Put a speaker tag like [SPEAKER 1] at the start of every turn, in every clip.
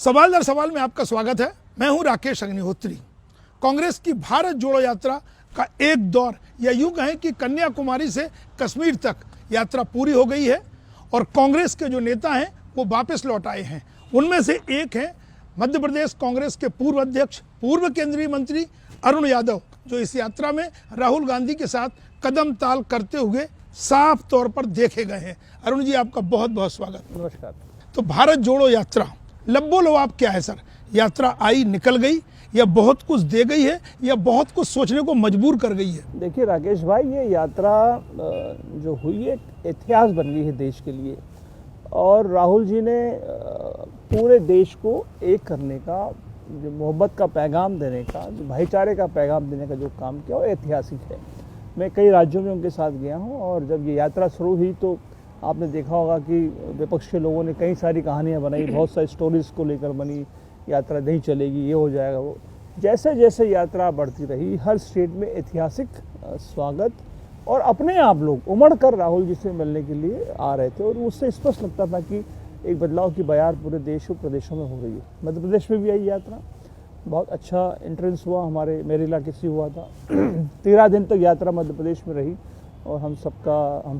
[SPEAKER 1] सवाल दर सवाल में आपका स्वागत है। मैं हूं राकेश अग्निहोत्री। कांग्रेस की भारत जोड़ो यात्रा का एक दौर या यूं कहें कि कन्याकुमारी से कश्मीर तक यात्रा पूरी हो गई है और कांग्रेस के जो नेता हैं वो वापस लौट आए हैं। उनमें से एक हैं मध्य प्रदेश कांग्रेस के पूर्व अध्यक्ष, पूर्व केंद्रीय मंत्री अरुण यादव, जो इस यात्रा में राहुल गांधी के साथ कदम ताल करते हुए साफ तौर पर देखे गए हैं। अरुण जी, आपका बहुत बहुत स्वागत।
[SPEAKER 2] नमस्कार।
[SPEAKER 1] तो भारत जोड़ो यात्रा लब्बो लवाब क्या है सर? यात्रा आई निकल गई या बहुत कुछ दे गई है या बहुत कुछ सोचने को मजबूर कर गई है?
[SPEAKER 2] देखिए राकेश भाई, ये यात्रा जो हुई है इतिहास बन गई है देश के लिए। और राहुल जी ने पूरे देश को एक करने का, जो मोहब्बत का पैगाम देने का, जो भाईचारे का पैगाम देने का जो काम किया वो ऐतिहासिक है। मैं कई राज्यों में उनके साथ गया हूँ और जब ये यात्रा शुरू हुई तो आपने देखा होगा कि विपक्ष के लोगों ने कई सारी कहानियाँ बनाई, बहुत सारी स्टोरीज को लेकर बनी, यात्रा नहीं चलेगी, ये हो जाएगा वो। जैसे जैसे यात्रा बढ़ती रही, हर स्टेट में ऐतिहासिक स्वागत और अपने आप लोग उमड़ कर राहुल जी से मिलने के लिए आ रहे थे और उससे स्पष्ट लगता था कि एक बदलाव की बयार पूरे देश और प्रदेशों में हो रही है। मध्य प्रदेश में भी आई यात्रा, बहुत अच्छा एंट्रेंस हुआ, मेरे इलाके से हुआ था। 13 दिन तक यात्रा मध्य प्रदेश में रही और हम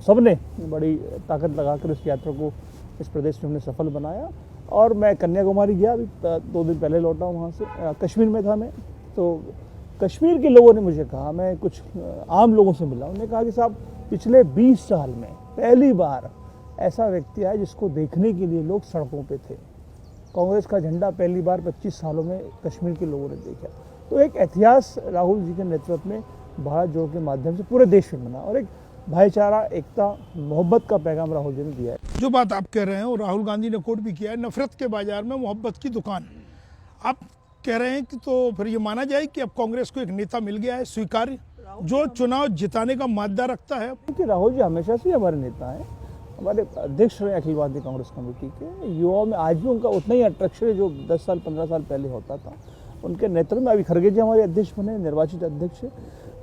[SPEAKER 2] सब ने बड़ी ताकत लगाकर इस यात्रा को इस प्रदेश में हमने सफल बनाया। और मैं कन्याकुमारी गया, अभी 2 दिन पहले लौटा हूँ वहाँ से। कश्मीर में था मैं, तो कश्मीर के लोगों ने मुझे कहा, मैं कुछ आम लोगों से मिला, उन्होंने कहा कि साहब पिछले 20 साल में पहली बार ऐसा व्यक्ति आया जिसको देखने के लिए लोग सड़कों पे थे। कांग्रेस का झंडा पहली बार 25 सालों में कश्मीर के लोगों ने देखा। तो एक इतिहास राहुल जी के नेतृत्व में भारत जोड़ो के माध्यम से पूरे देश में बना और एक भाईचारा, एकता, मोहब्बत का पैगाम राहुल जी ने दिया है।
[SPEAKER 1] जो बात आप कह रहे हैं और राहुल गांधी ने कोट भी किया है, नफरत के बाजार में मोहब्बत की दुकान। आप कह रहे हैं कि तो फिर ये माना जाए कि अब कांग्रेस को एक नेता मिल गया है स्वीकार्य, जो चुनाव जिताने का मादा रखता है।
[SPEAKER 2] क्योंकि राहुल जी हमेशा से हमारे नेता हैं, हमारे अध्यक्ष रहे अखिल भारतीय कांग्रेस कमेटी के। युवाओं में आज भी उनका उतना ही अट्रैक्शन है जो 10 साल 15 साल पहले होता था। उनके नेतृत्व में अभी खड़गे जी हमारे अध्यक्ष बने, निर्वाचित अध्यक्ष।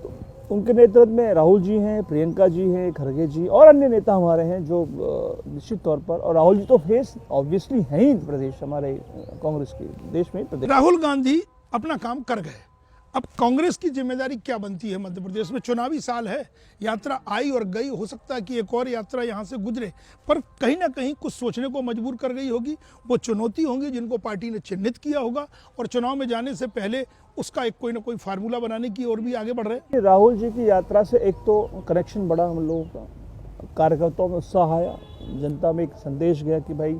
[SPEAKER 2] तो उनके नेतृत्व में राहुल जी हैं, प्रियंका जी हैं, खड़गे जी और अन्य नेता हमारे हैं जो निश्चित तौर पर, और राहुल जी तो फेस ऑब्वियसली हैं ही प्रदेश हमारे कांग्रेस के देश में।
[SPEAKER 1] राहुल गांधी अपना काम कर गए, अब कांग्रेस की जिम्मेदारी क्या बनती है? मध्य प्रदेश में चुनावी साल है, यात्रा आई और गई, हो सकता है कि एक और यात्रा यहाँ से गुजरे, पर कहीं ना कहीं कुछ सोचने को मजबूर कर गई होगी। वो चुनौती होंगी जिनको पार्टी ने चिन्हित किया होगा और चुनाव में जाने से पहले उसका एक कोई ना कोई फार्मूला बनाने की ओर भी आगे बढ़ रहे हैं।
[SPEAKER 2] राहुल जी की यात्रा से एक तो कनेक्शन बढ़ा हम लोगों का, कार्यकर्ताओं में उत्साह आया, जनता में एक संदेश गया कि भाई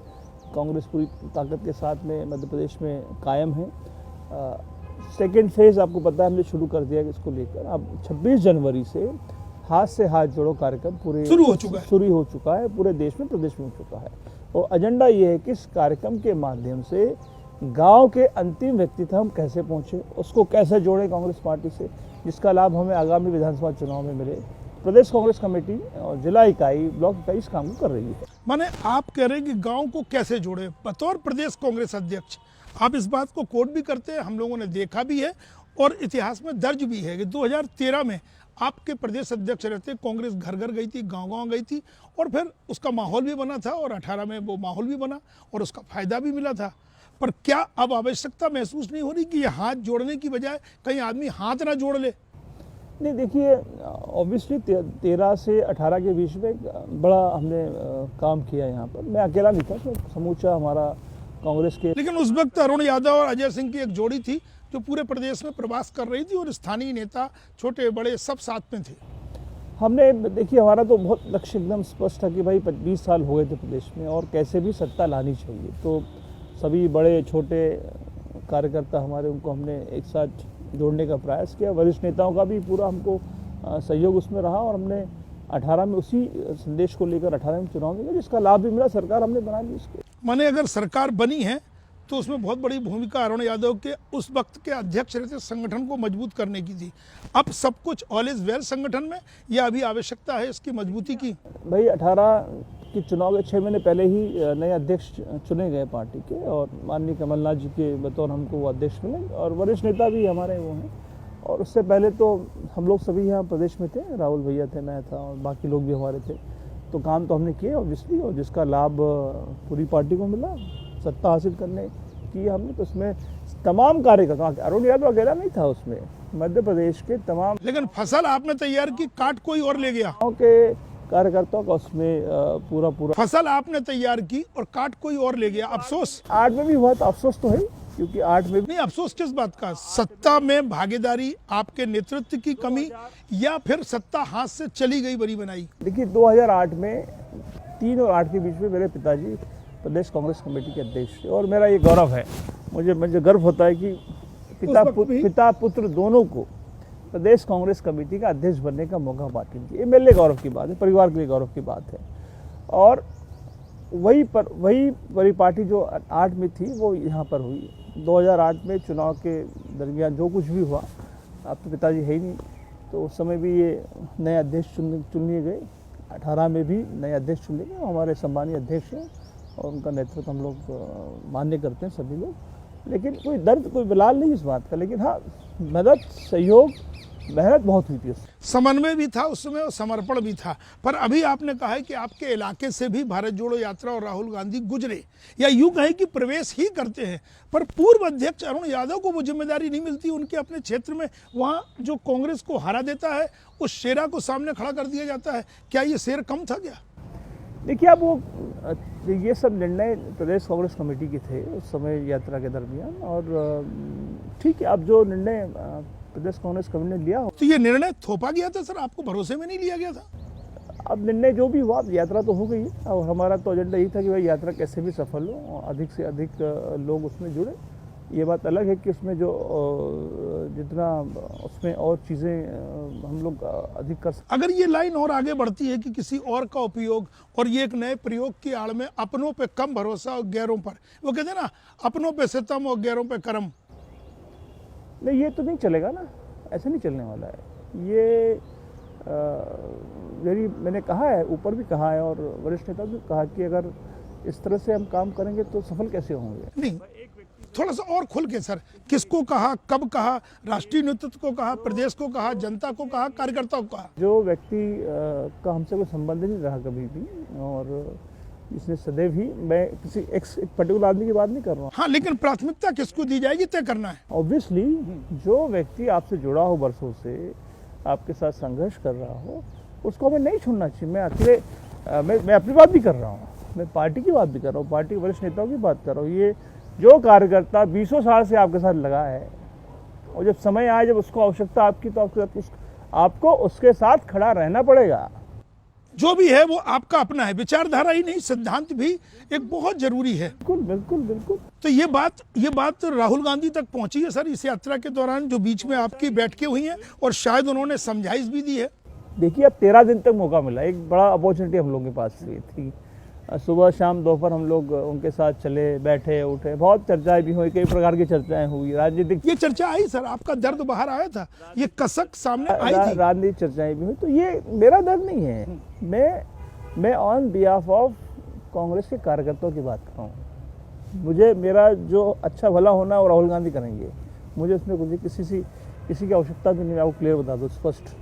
[SPEAKER 2] कांग्रेस पूरी ताकत के साथ में मध्य प्रदेश में कायम है। सेकेंड फेज आपको पता है हमने शुरू कर दिया इसको लेकर। अब 26 जनवरी से हाथ जोड़ो कार्यक्रम पूरे शुरू हो चुका है पूरे देश में, प्रदेश में हो चुका है। और एजेंडा ये है कि इस कार्यक्रम के माध्यम से गांव के अंतिम व्यक्ति तक हम कैसे पहुंचे, उसको कैसे जोड़े कांग्रेस पार्टी से, जिसका लाभ हमें आगामी विधानसभा चुनाव में मिले। प्रदेश कांग्रेस कमेटी और जिला इकाई, ब्लॉक इकाई इस काम को कर रही है।
[SPEAKER 1] माने आप कह रहे हैं कि गाँव को कैसे जोड़े। बतौर प्रदेश कांग्रेस अध्यक्ष आप इस बात को कोट भी करते हैं, हम लोगों ने देखा भी है और इतिहास में दर्ज भी है कि 2013 में आपके प्रदेश अध्यक्ष रहते कांग्रेस घर घर गई थी, गांव-गांव गई थी और फिर उसका माहौल भी बना था और 18 में वो माहौल भी बना और उसका फायदा भी मिला था। पर क्या अब आवश्यकता महसूस नहीं हो रही कि ये हाथ जोड़ने की बजाय कहीं आदमी हाथ ना जोड़ ले?
[SPEAKER 2] नहीं, देखिए ऑब्वियसली 13 से 18 के बीच में बड़ा हमने काम किया यहाँ पर। मैं अकेला नहीं था, तो समूचा हमारा कांग्रेस के।
[SPEAKER 1] लेकिन उस वक्त अरुण यादव और अजय सिंह की एक जोड़ी थी जो पूरे प्रदेश में प्रवास कर रही थी और स्थानीय नेता छोटे बड़े सब साथ में थे।
[SPEAKER 2] हमने देखिए, हमारा तो बहुत लक्ष्य एकदम स्पष्ट था कि भाई 20 साल हो गए थे प्रदेश में और कैसे भी सत्ता लानी चाहिए। तो सभी बड़े छोटे कार्यकर्ता हमारे, उनको हमने एक साथ जोड़ने का प्रयास किया। वरिष्ठ नेताओं का भी पूरा हमको सहयोग उसमें रहा और हमने 18 में उसी संदेश को लेकर 18 में चुनाव में, जिसका लाभ भी मिला। सरकार हमने बना ली इसके।
[SPEAKER 1] माने अगर सरकार बनी है तो उसमें बहुत बड़ी भूमिका अरुण यादव के उस वक्त के अध्यक्ष रहते संगठन को मजबूत करने की थी। अब सब कुछ ऑल इज वेल संगठन में, या अभी आवश्यकता है इसकी मजबूती की?
[SPEAKER 2] भाई 18 के चुनाव के 6 महीने पहले ही नए अध्यक्ष चुने गए पार्टी के और माननीय कमलनाथ जी के बतौर हमको वो अध्यक्ष मिले और वरिष्ठ नेता भी हमारे वो हैं। और उससे पहले तो हम लोग सभी यहाँ प्रदेश में थे, राहुल भैया थे, मैं था और बाकी लोग भी हमारे थे। तो काम तो हमने किए ऑब्वियसली, और जिसका लाभ पूरी पार्टी को मिला। सत्ता हासिल करने की हमने, तो उसमें तमाम कार्यकर्ता, अरुण यादव अकेला नहीं था उसमें, मध्य प्रदेश के तमाम
[SPEAKER 1] लेकिन फसल आपने तैयार की, काट कोई और ले गया।
[SPEAKER 2] गाँव के कार्यकर्ताओं का उसमें पूरा
[SPEAKER 1] फसल आपने तैयार की और काट कोई और ले गया, अफसोस
[SPEAKER 2] 8 में भी हुआ तो अफसोस तो है, क्योंकि 8 में भी
[SPEAKER 1] नहीं। अफसोस किस बात का? सत्ता में भागीदारी, आपके नेतृत्व की कमी, या फिर सत्ता हाथ से चली गई, बड़ी बनाई?
[SPEAKER 2] देखिए 2008 में 3 और 8 के बीच में मेरे पिताजी प्रदेश कांग्रेस कमेटी के अध्यक्ष थे, और मेरा ये गौरव है, मुझे गर्व होता है कि पिता पुत्र दोनों को प्रदेश कांग्रेस कमेटी का अध्यक्ष बनने का मौका बांटी थी। ये मेरे लिए गौरव की बात है, परिवार के लिए गौरव की बात है। और वही पार्टी जो 8 में थी वो यहाँ पर हुई। 2008 में चुनाव के दरमियान जो कुछ भी हुआ, अब तो पिताजी है ही नहीं, तो उस समय भी ये नए अध्यक्ष चुन लिए गए। 18 में भी नए अध्यक्ष चुन लिए गए, हमारे सम्मानीय अध्यक्ष हैं और उनका नेतृत्व हम लोग मान्य करते हैं सभी लोग। लेकिन कोई दर्द, कोई बिलाल नहीं इस बात का, लेकिन हाँ मदद, सहयोग, मेहनत बहुत हुई थी।
[SPEAKER 1] समन्वय भी था उसमें और समर्पण भी था। पर अभी आपने कहा है कि आपके इलाके से भी भारत जोड़ो यात्रा और राहुल गांधी गुजरे, या यूं कहें कि प्रवेश ही करते हैं, पर पूर्व अध्यक्ष अरुण यादव को वो जिम्मेदारी नहीं मिलती। उनके अपने क्षेत्र में वहाँ जो कांग्रेस को हरा देता है, उस शेरा को सामने खड़ा कर दिया जाता है। क्या ये शेर कम था क्या?
[SPEAKER 2] देखिए, अब वो ये सब निर्णय प्रदेश कांग्रेस कमेटी के थे उस समय यात्रा के दरमियान, और ठीक है, अब जो निर्णय प्रदेश कांग्रेस कमेटी ने लिया हो,
[SPEAKER 1] तो ये निर्णय थोपा गया था सर, आपको भरोसे में नहीं लिया गया था?
[SPEAKER 2] अब निर्णय जो भी हुआ, यात्रा तो हो गई है, और हमारा तो एजेंडा यही था कि भाई यात्रा कैसे भी सफल हो और अधिक से अधिक लोग उसमें जुड़े। ये बात अलग है कि उसमें जो जितना उसमें और चीज़ें हम लोग अधिक कर सकते।
[SPEAKER 1] अगर ये लाइन और आगे बढ़ती है कि किसी और का उपयोग और ये एक नए प्रयोग की आड़ में अपनों पे कम भरोसा और गैरों पर, वो कहते हैं ना, अपनों पे सितम और गैरों पे करम,
[SPEAKER 2] नहीं ये तो नहीं चलेगा ना, ऐसा नहीं चलने वाला है। ये यदि मैंने कहा है, ऊपर भी कहा है और वरिष्ठ नेता भी कहा कि अगर इस तरह से हम काम करेंगे तो सफल कैसे होंगे। नहीं,
[SPEAKER 1] थोड़ा सा और खुल के सर, किसको कहा, कब कहा, राष्ट्रीय नेतृत्व को कहा, प्रदेश को कहा, जनता को कहा, कार्यकर्ताओं को कहा?
[SPEAKER 2] जो व्यक्ति का हमसे कोई संबंध नहीं रहा कभी भी, और इसने सदैव ही, मैं किसी एक पर्टिकुलर आदमी की बात नहीं कर रहा हूँ।
[SPEAKER 1] हाँ, लेकिन प्राथमिकता किसको दी जाएगी तय करना है।
[SPEAKER 2] ऑब्वियसली जो व्यक्ति आपसे जुड़ा हो, वर्षों से आपके साथ संघर्ष कर रहा हो, उसको हमें नहीं छोड़ना चाहिए। मैं अकेले मैं अपनी बात भी कर रहा हूँ, मैं पार्टी की बात भी कर रहा हूँ, पार्टी के वरिष्ठ नेताओं की बात कर रहा हूँ। ये जो कार्यकर्ता 20 साल से आपके साथ लगा है, और जब समय आए, जब उसको आवश्यकता आपकी, तो आपको उसके साथ खड़ा रहना पड़ेगा।
[SPEAKER 1] जो भी है वो आपका अपना है, विचारधारा ही नहीं, सिद्धांत भी एक बहुत जरूरी है।
[SPEAKER 2] बिल्कुल बिल्कुल बिल्कुल।
[SPEAKER 1] तो ये बात राहुल गांधी तक पहुंची है सर इस यात्रा के दौरान, जो बीच में आपकी बैठकें हुई हैं, और शायद उन्होंने समझाइश भी दी है।
[SPEAKER 2] देखिए, अब 13 दिन तक मौका मिला, एक बड़ा अपॉर्चुनिटी हम लोगों के पास थी। सुबह शाम दोपहर हम लोग उनके साथ चले, बैठे उठे, बहुत चर्चाएं भी हुई, कई प्रकार की चर्चाएं हुई, राजनीतिक।
[SPEAKER 1] ये चर्चा आई सर, आपका दर्द बाहर आया था, ये कसक सामने आई थी,
[SPEAKER 2] राजनीतिक चर्चाएं भी हुई। तो ये मेरा दर्द नहीं है, मैं ऑन बिहाफ ऑफ कांग्रेस के कार्यकर्ताओं की बात कर रहा हूँ। मुझे, मेरा जो अच्छा भला होना है वो राहुल गांधी करेंगे, मुझे उसमें किसी की आवश्यकता भी नहीं। मैं आपको क्लियर बता दूँ, स्पष्ट।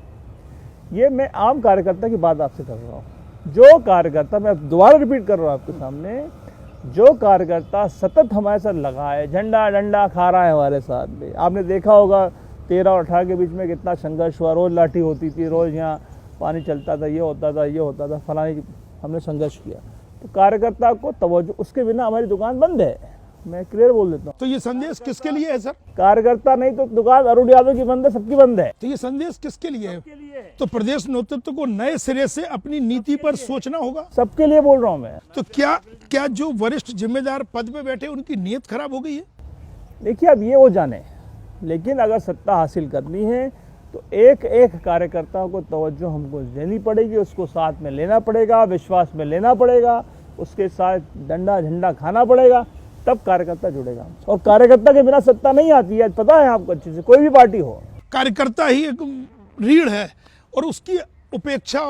[SPEAKER 2] ये मैं आम कार्यकर्ता की बात आपसे कर रहा हूँ। जो कार्यकर्ता, मैं दोबारा रिपीट कर रहा हूँ आपके सामने, जो कार्यकर्ता सतत हमारे साथ लगा है, झंडा डंडा खा रहा है हमारे साथ में। आपने देखा होगा 13 और 18 के बीच में कितना संघर्ष हुआ, रोज लाठी होती थी, रोज यहाँ पानी चलता था, ये होता था, फलानी, हमने संघर्ष किया। तो कार्यकर्ता को तवज्जो, उसके बिना हमारी दुकान बंद है, मैं क्लियर बोल देता हूँ।
[SPEAKER 1] तो ये संदेश किसके लिए है सर?
[SPEAKER 2] कार्यकर्ता नहीं तो दुकान अरुण यादव की बंद है, सबकी बंद है।
[SPEAKER 1] तो ये संदेश किसके लिए है? तो प्रदेश नेतृत्व को नए सिरे से अपनी नीति पर सोचना होगा।
[SPEAKER 2] सबके लिए बोल रहा हूँ मैं।
[SPEAKER 1] तो क्या जो वरिष्ठ जिम्मेदार पद पे बैठे उनकी नीयत खराब हो गई है?
[SPEAKER 2] देखिए, अब ये वो जाने, लेकिन अगर सत्ता हासिल करनी है तो एक एक कार्यकर्ता को तवज्जो हमको देनी पड़ेगी, उसको साथ में लेना पड़ेगा, विश्वास में लेना पड़ेगा, उसके साथ डंडा झंडा खाना पड़ेगा, तब कार्यकर्ता जुड़ेगा। और कार्यकर्ता के बिना सत्ता नहीं आती है, पता है आपको अच्छे से, कोई भी पार्टी हो।
[SPEAKER 1] कार्यकर्ता ही एक रीढ़ है और उसकी उपेक्षा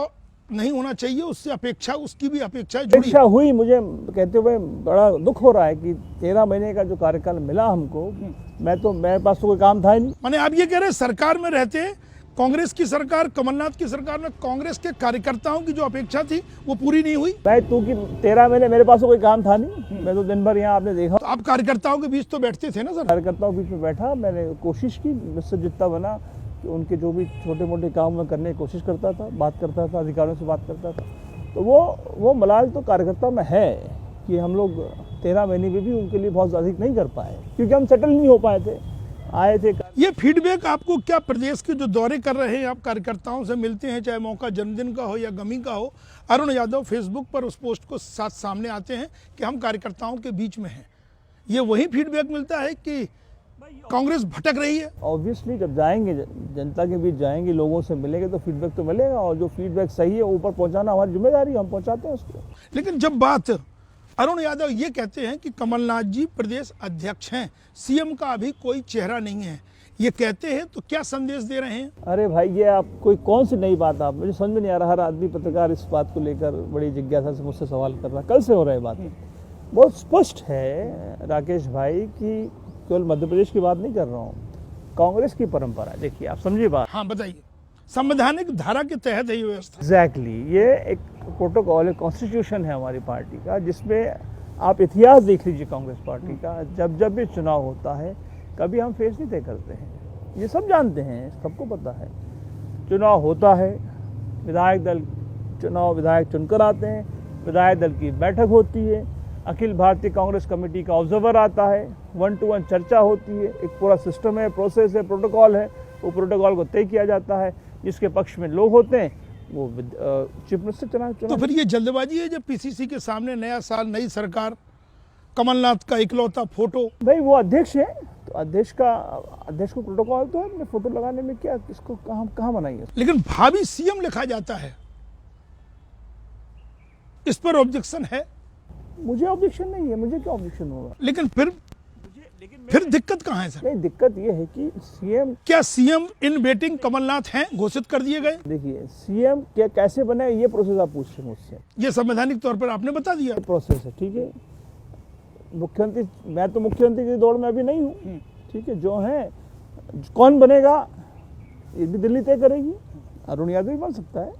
[SPEAKER 1] नहीं होना चाहिए, उससे अपेक्षा, उसकी भी अपेक्षा जुड़ी
[SPEAKER 2] हुई। मुझे कहते हुए बड़ा दुख हो रहा है कि 13 महीने का जो कार्यकाल मिला हमको, मेरे पास तो कोई काम था ही नहीं।
[SPEAKER 1] माने आप ये कह रहे हैं सरकार में रहते कांग्रेस की सरकार, कमलनाथ की सरकार में कांग्रेस के कार्यकर्ताओं की जो अपेक्षा थी वो पूरी नहीं हुई।
[SPEAKER 2] भाई तू कि 13 महीने मेरे पास तो कोई काम था नहीं, मैं तो दिन भर यहाँ आपने देखा।
[SPEAKER 1] तो आप कार्यकर्ताओं के बीच तो बैठते थे ना सर?
[SPEAKER 2] कार्यकर्ताओं के बीच में बैठा, मैंने कोशिश की मुझसे जितना बना कि उनके जो भी छोटे मोटे काम मैं करने की कोशिश करता था, बात करता था, अधिकारियों से बात करता था। तो वो मलाल तो कार्यकर्ता में है कि हम लोग 13 महीने में भी उनके लिए बहुत अधिक नहीं कर पाए, क्योंकि हम सेटल नहीं हो पाए थे, आए थे।
[SPEAKER 1] ये फीडबैक आपको क्या प्रदेश के जो दौरे कर रहे हैं, आप कार्यकर्ताओं से मिलते हैं, चाहे मौका जन्मदिन का हो या गमी का हो, अरुण यादव फेसबुक पर उस पोस्ट को साथ सामने आते हैं कि हम कार्यकर्ताओं के बीच में हैं, ये वही फीडबैक मिलता है कि कांग्रेस भटक रही है?
[SPEAKER 2] ऑब्वियसली जब जाएंगे, जनता के बीच जाएंगे, लोगों से मिलेंगे तो फीडबैक तो मिलेगा, और जो फीडबैक सही है ऊपर पहुंचाना हमारी जिम्मेदारी है, हम पहुंचाते हैं उसको।
[SPEAKER 1] लेकिन जब बात अरुण यादव ये कहते हैं कि कमलनाथ जी प्रदेश अध्यक्ष हैं, सीएम का अभी कोई चेहरा नहीं है, ये कहते हैं, तो क्या संदेश दे रहे हैं?
[SPEAKER 2] अरे भाई ये आप कोई कौन सी नई बात, आप मुझे समझ में नहीं आ रहा। हर आदमी पत्रकार इस बात को लेकर बड़ी जिज्ञासा से मुझसे सवाल कर रहा है, कल से हो रहा है बात। बहुत स्पष्ट है राकेश भाई कि केवल मध्य प्रदेश की बात नहीं कर रहा हूँ, कांग्रेस की परंपरा। देखिए आप समझिए बात।
[SPEAKER 1] हाँ बताइए, संवैधानिक धारा के तहत है ये व्यवस्था।
[SPEAKER 2] एग्जैक्टली, ये एक प्रोटोकॉल है, कॉन्स्टिट्यूशन है हमारी पार्टी का, जिसमें आप इतिहास देख लीजिए कांग्रेस पार्टी का। जब भी चुनाव होता है कभी हम फेस नहीं तय करते हैं, ये सब जानते हैं, सबको पता है। चुनाव होता है, विधायक दल चुनाव विधायक चुनकर आते हैं, विधायक दल की बैठक होती है, अखिल भारतीय कांग्रेस कमेटी का ऑब्जर्वर आता है, 1-to-1 चर्चा होती है, एक पूरा सिस्टम है, प्रोसेस है, प्रोटोकॉल है, वो प्रोटोकॉल को तय किया जाता है। जिसके पक्ष में लोग होते हैं वो चीफ मिनिस्टर चुनाव।
[SPEAKER 1] तो फिर ये जल्दबाजी है जब पीसीसी के सामने नया साल, नई सरकार, कमलनाथ का इकलौता फोटो।
[SPEAKER 2] भाई वो अध्यक्ष है, तो अध्यक्ष को प्रोटोकॉल तो है, फोटो लगाने में क्या, किसको कहाँ बनाइए।
[SPEAKER 1] लेकिन भावी सीएम लिखा जाता है, इस पर ऑब्जेक्शन है?
[SPEAKER 2] मुझे ऑब्जेक्शन नहीं है, मुझे क्या ऑब्जेक्शन होगा।
[SPEAKER 1] लेकिन फिर दिक्कत कहाँ है सर?
[SPEAKER 2] नहीं, दिक्कत ये है कि सीएम,
[SPEAKER 1] क्या सीएम इन वेटिंग कमलनाथ हैं, घोषित कर दिए गए?
[SPEAKER 2] देखिए सीएम क्या कैसे बने, ये प्रोसेस आप पूछ रहे हैं मुझसे।
[SPEAKER 1] ये संवैधानिक तौर पर आपने बता दिया
[SPEAKER 2] प्रोसेस है, ठीक है। मुख्यमंत्री, मैं तो मुख्यमंत्री की दौड़ में अभी नहीं हूँ, ठीक है। जो है कौन बनेगा ये भी दिल्ली तय करेगी, अरुण यादव भी बन सकता है,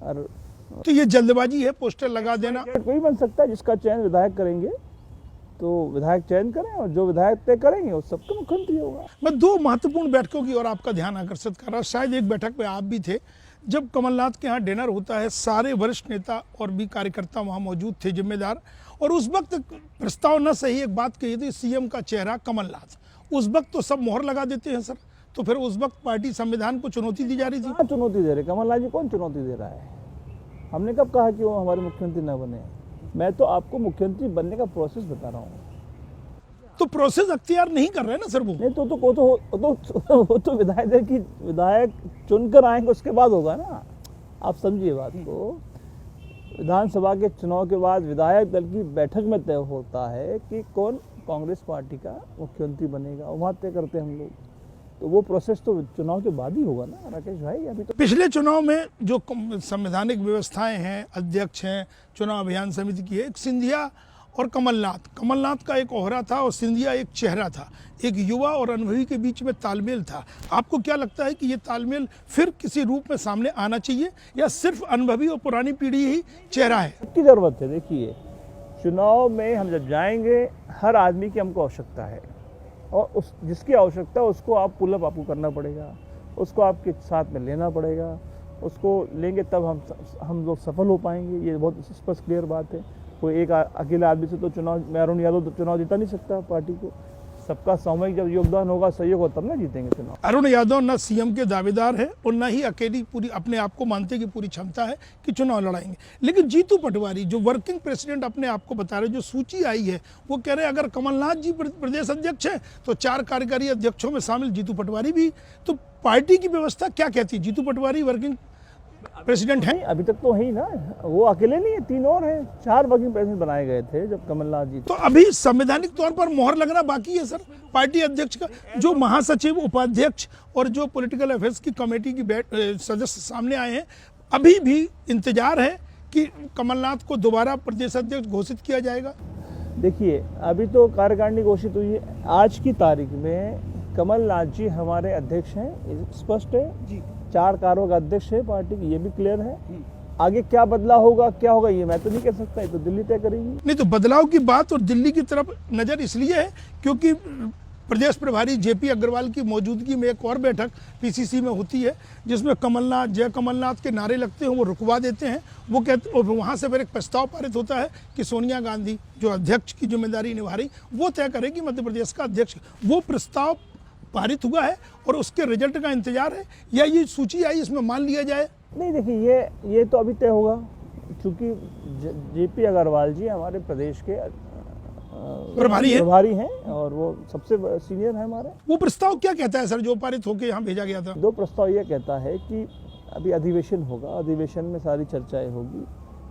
[SPEAKER 2] और
[SPEAKER 1] तो ये जल्दबाजी है, पोस्टर लगा देना।
[SPEAKER 2] कोई बन सकता है, जिसका चयन विधायक करेंगे तो विधायक चयन करें, और जो विधायक तय करेंगे वो सबका मुख्यमंत्री होगा।
[SPEAKER 1] मैं दो महत्वपूर्ण बैठकों की ओर आपका ध्यान आकर्षित कर रहा, शायद एक बैठक में आप भी थे, जब कमलनाथ के यहाँ डिनर होता है, सारे वरिष्ठ नेता और भी कार्यकर्ता वहाँ मौजूद थे, जिम्मेदार, और उस वक्त प्रस्ताव न सही एक बात कही थी, सीएम का चेहरा कमलनाथ। उस वक्त तो सब मोहर लगा देते हैं सर, तो फिर उस वक्त पार्टी संविधान को चुनौती दी जा रही थी।
[SPEAKER 2] चुनौती दे रहे कमलनाथ जी, कौन चुनौती दे रहा है? हमने कब कहा कि वो हमारे मुख्यमंत्री न बने? मैं तो आपको मुख्यमंत्री बनने का प्रोसेस बता रहा हूँ।
[SPEAKER 1] तो प्रोसेस अख्तियार नहीं कर रहे ना सर वो?
[SPEAKER 2] नहीं वो तो विधायक चुनकर आएंगे, उसके बाद होगा ना। आप समझिए बात को, विधानसभा के चुनाव के बाद विधायक दल की बैठक में तय होता है कि कौन कांग्रेस पार्टी का मुख्यमंत्री बनेगा, वहाँ तय करते हैं हम लोग। तो वो प्रोसेस तो चुनाव के बाद ही होगा ना राकेश भाई। अभी तो
[SPEAKER 1] पिछले चुनाव में जो संवैधानिक व्यवस्थाएं हैं, अध्यक्ष हैं, चुनाव अभियान समिति की है, एक सिंधिया और कमलनाथ का एक ओहरा था और सिंधिया एक चेहरा था, एक युवा और अनुभवी के बीच में तालमेल था। आपको क्या लगता है कि ये तालमेल फिर किसी रूप में सामने आना चाहिए, या सिर्फ अनुभवी और पुरानी पीढ़ी ही चेहरा है?
[SPEAKER 2] की जरूरत है। देखिए चुनाव में हम जब जाएंगे, हर आदमी की हमको आवश्यकता है, और उस जिसकी आवश्यकता है उसको आप पुल अप आपको करना पड़ेगा, उसको आपके साथ में लेना पड़ेगा, उसको लेंगे तब हम लोग सफल हो पाएंगे। ये बहुत स्पष्ट क्लियर बात है। कोई एक अकेले आदमी से तो चुनाव, मैं अरुण यादव तो चुनाव जीता नहीं सकता पार्टी को। सबका सामूहिक जब योगदान होगा, सहयोग होगा, तब ना जीतेंगे चुनाव।
[SPEAKER 1] अरुण यादव न सीएम के दावेदार है और न ही अकेली पूरी अपने आप को मानते कि पूरी क्षमता है कि चुनाव लड़ाएंगे। लेकिन जीतू पटवारी जो वर्किंग प्रेसिडेंट अपने आप को बता रहे, जो सूची आई है, वो कह रहे अगर कमलनाथ जी प्रदेश अध्यक्ष है तो 4 कार्यकारी अध्यक्षों में शामिल जीतू पटवारी भी। तो पार्टी की व्यवस्था क्या कहती है? जीतू पटवारी वर्किंग प्रेसिडेंट है?
[SPEAKER 2] अभी तक तो है ही ना, वो अकेले नहीं है, 3 और हैं। 4 वर्किंग प्रेसिडेंट बनाए गए थे जब कमलनाथ जी।
[SPEAKER 1] तो अभी संवैधानिक तौर पर मोहर लगना बाकी है सर पार्टी अध्यक्ष का। जो महासचिव, उपाध्यक्ष और जो पॉलिटिकल अफेयर्स की कमेटी की सदस्य सामने आए हैं, अभी भी इंतजार है कि कमलनाथ को दोबारा प्रदेश अध्यक्ष घोषित किया जाएगा।
[SPEAKER 2] देखिए अभी तो कार्यकारिणी घोषित हुई है। आज की तारीख में कमलनाथ जी हमारे अध्यक्ष हैं, स्पष्ट है जी। 4 कार्यवाहक अध्यक्ष है पार्टी की, ये भी क्लियर है। आगे क्या बदलाव होगा, क्या होगा, ये मैं तो नहीं कह सकता, ये तो दिल्ली तय करेगी।
[SPEAKER 1] नहीं तो बदलाव की बात और दिल्ली की तरफ नज़र इसलिए है क्योंकि प्रदेश प्रभारी जेपी अग्रवाल की मौजूदगी में एक और बैठक पीसीसी में होती है जिसमें कमलनाथ, जय कमलनाथ के नारे लगते हैं, वो रुकवा देते हैं। वो कहते, और वहाँ से फिर एक प्रस्ताव पारित होता है कि सोनिया गांधी जो अध्यक्ष की जिम्मेदारी निभा रही वो तय करेगी मध्य प्रदेश का अध्यक्ष। वो प्रस्ताव पारित हुआ है और उसके रिजल्ट का इंतजार है, या ये सूची आई इसमें मान लिया जाए?
[SPEAKER 2] नहीं, देखिए ये तो अभी तय होगा, क्योंकि जेपी अग्रवाल जी हमारे प्रदेश के प्रभारी हैं और वो सबसे सीनियर है हमारे।
[SPEAKER 1] वो प्रस्ताव क्या कहता है सर जो पारित होकर यहाँ भेजा गया था?
[SPEAKER 2] 2 प्रस्ताव ये कहता है कि अभी अधिवेशन होगा, अधिवेशन में सारी चर्चाएं होगी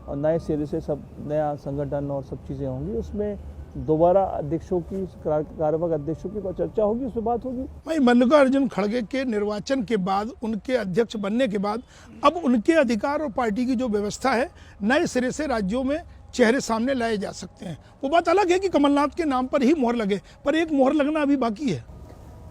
[SPEAKER 2] और नए सिरे से सब नया संगठन और सब चीज़ें होंगी। उसमें दोबारा अध्यक्षों की, कार्यवाहक अध्यक्षों की चर्चा होगी, उसमें बात होगी।
[SPEAKER 1] भाई मल्लिकार्जुन खड़गे के निर्वाचन के बाद, उनके अध्यक्ष बनने के बाद अब उनके अधिकार और पार्टी की जो व्यवस्था है नए सिरे से राज्यों में चेहरे सामने लाए जा सकते हैं। वो बात अलग है कि कमलनाथ के नाम पर ही मोहर लगे, पर एक मोहर लगना अभी बाकी है।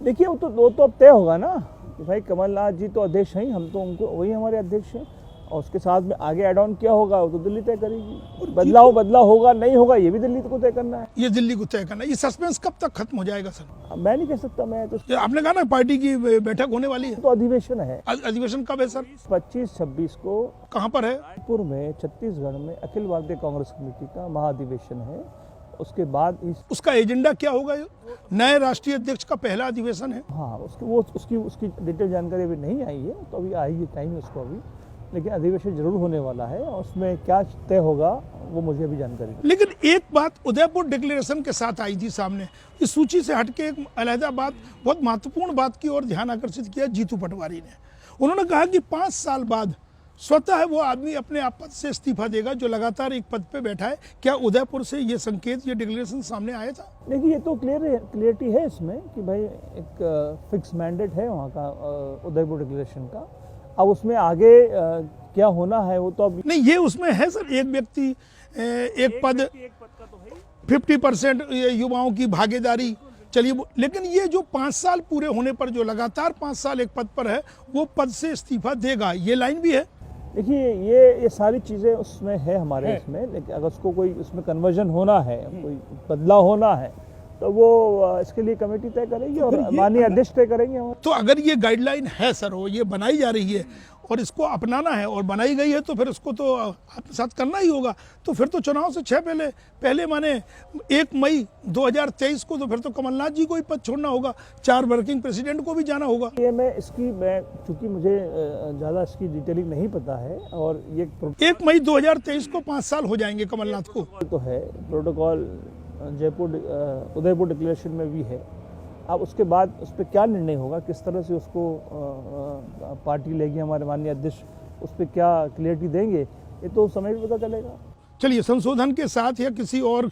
[SPEAKER 2] देखिए वो तो अब तय होगा ना कि भाई कमलनाथ जी तो अध्यक्ष हैं, हम तो उनको, वही हमारे अध्यक्ष हैं, और उसके साथ में आगे एड ऑन क्या होगा वो तो दिल्ली तय करेगी। बदलाव होगा नहीं होगा ये भी दिल्ली को तय करना है।
[SPEAKER 1] ये दिल्ली को तय करना है। ये सस्पेंस कब तक खत्म हो जाएगा सर?
[SPEAKER 2] मैं नहीं कह सकता, मैं तो
[SPEAKER 1] आपने कहा ना पार्टी की बैठक होने वाली है,
[SPEAKER 2] तो अधिवेशन है।
[SPEAKER 1] अधिवेशन कब है सर?
[SPEAKER 2] 25-26 को
[SPEAKER 1] कहाँ पर है?
[SPEAKER 2] रायपुर में, छत्तीसगढ़ में अखिल भारतीय कांग्रेस कमेटी का महाधिवेशन है। उसके बाद
[SPEAKER 1] उसका एजेंडा क्या होगा? नए राष्ट्रीय अध्यक्ष का पहला अधिवेशन है।
[SPEAKER 2] हाँ, उसकी डिटेल जानकारी अभी नहीं आई है, तो अभी आएगी, टाइम है उसको अभी, लेकिन अधिवेशन जरूर होने वाला है और उसमें क्या तय होगा वो मुझे अभी जानकारी नहीं।
[SPEAKER 1] लेकिन एक बात उदयपुर डिक्लेरेशन के साथ आई थी सामने, इस सूची से हटके एक अलहदा बात, बहुत महत्वपूर्ण बात की ओर ध्यान आकर्षित किया जीतू पटवारी ने। उन्होंने कहा कि 5 साल बाद स्वतः वो आदमी अपने आप पद से इस्तीफा देगा जो लगातार एक पद पे बैठा है। क्या उदयपुर से ये संकेत, ये डिक्लेरेशन सामने आया था?
[SPEAKER 2] देखिए ये तो क्लियरिटी है इसमें कि भाई एक फिक्स मैंडेट है वहाँ का उदयपुर डिक्लेरेशन का। अब उसमें आगे क्या होना है वो तो अब
[SPEAKER 1] नहीं, ये उसमें है सर, एक व्यक्ति एक पद, 50% युवाओं की भागीदारी, चलिए। लेकिन ये जो 5 साल पूरे होने पर जो लगातार 5 साल एक पद पर है वो पद से इस्तीफा देगा, ये लाइन भी है।
[SPEAKER 2] देखिए ये सारी चीज़ें उसमें है हमारे इसमें, लेकिन अगर उसको कोई उसमें कन्वर्जन होना है, कोई बदलाव होना है तो वो इसके लिए कमेटी तय करेगी और माननीय अध्यक्ष तय करेंगे।
[SPEAKER 1] तो अगर ये गाइडलाइन है सर, वो ये बनाई जा रही है और इसको अपनाना है और बनाई गई है तो फिर उसको तो आत्मसात करना ही होगा। तो फिर तो चुनाव से 6 पहले माने 1 मई 2023 को तो फिर तो कमलनाथ जी को ही पद छोड़ना होगा, 4 वर्किंग प्रेसिडेंट को भी जाना होगा।
[SPEAKER 2] ये मैं चूंकि मुझे ज़्यादा इसकी डिटेलिंग नहीं पता है, और ये
[SPEAKER 1] 1 मई 2023 को 5 साल हो जाएंगे कमलनाथ को।
[SPEAKER 2] तो है प्रोटोकॉल उदयपुर डिक्लेरेशन में भी है। अब उसके बाद उस पर क्या निर्णय होगा, किस तरह से उसको पार्टी लेगी, हमारे माननीय अध्यक्ष उस पर क्या क्लियरिटी देंगे, ये तो समय में पता चलेगा।
[SPEAKER 1] चलिए, संशोधन के साथ या किसी और